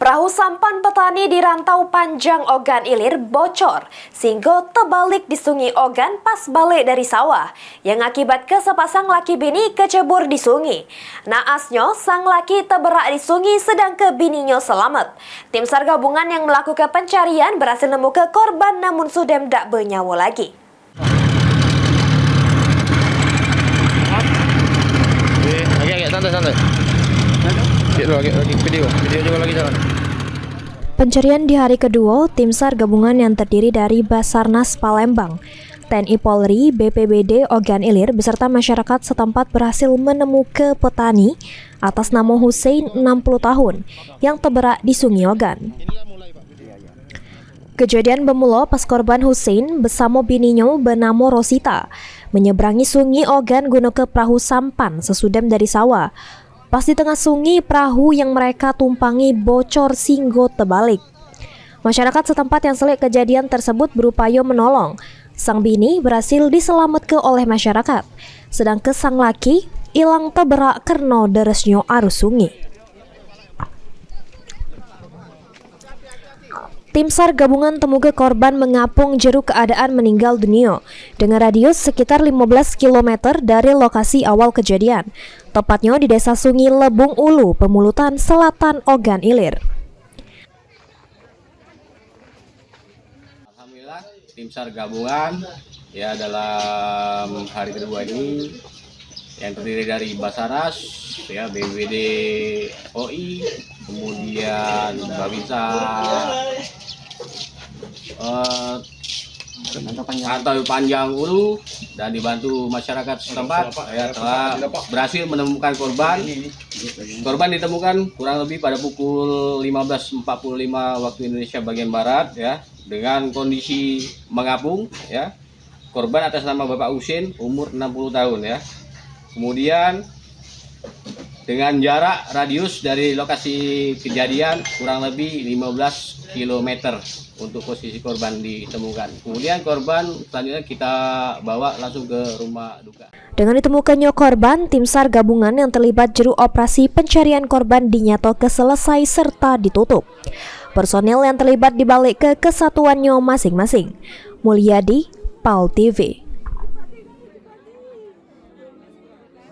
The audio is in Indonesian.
Perahu sampan petani di Rantau Panjang Ogan Ilir bocor sehingga terbalik di Sungai Ogan pas balik dari sawah yang akibat sepasang laki bini kecebur di sungai. Naasnya sang laki terberak di sungai sedangkan bininya selamat. Tim SAR gabungan yang melakukan pencarian berhasil menemukan korban namun sudah tidak bernyawa lagi. Santai. Lagi video juga lagi jalan. Pencarian di hari kedua, tim SAR gabungan yang terdiri dari Basarnas Palembang, TNI Polri, BPBD Ogan Ilir beserta masyarakat setempat berhasil menemukan petani atas nama Hussein 60 tahun yang terberak di Sungai Ogan. Kejadian bermula pas korban Hussein bersama bininya bernama Rosita menyeberangi Sungai Ogan guna ke perahu sampan sesudah dari sawah. Pas di tengah sungai, perahu yang mereka tumpangi bocor sehingga terbalik. Masyarakat setempat yang selik kejadian tersebut berupaya menolong. Sang bini berhasil diselamatkan oleh masyarakat, sedangkan sang laki hilang terberak karena derasnya arus sungai. Tim SAR gabungan temukan korban mengapung jeruk keadaan meninggal dunia dengan radius sekitar 15 km dari lokasi awal kejadian, tepatnya di Desa Sungai Lebung Ulu, Pemulutan Selatan Ogan Ilir. Alhamdulillah tim SAR gabungan ya dalam hari kedua ini yang terdiri dari Basarnas, ya BPBD OI, kemudian Babinsa Rantau Panjang Ulu dan dibantu masyarakat setempat ya telah berhasil menemukan korban. Korban ditemukan kurang lebih pada pukul 15.45 waktu Indonesia bagian barat ya dengan kondisi mengapung ya. Korban atas nama Bapak Husin umur 60 tahun ya. Kemudian dengan jarak radius dari lokasi kejadian kurang lebih 15 km untuk posisi korban ditemukan. Kemudian korban selanjutnya kita bawa langsung ke rumah duka. Dengan ditemukannya korban, tim SAR gabungan yang terlibat jeru operasi pencarian korban dinyatakan selesai serta ditutup. Personel yang terlibat dibalik ke kesatuannya masing-masing. Mulyadi, PAL TV.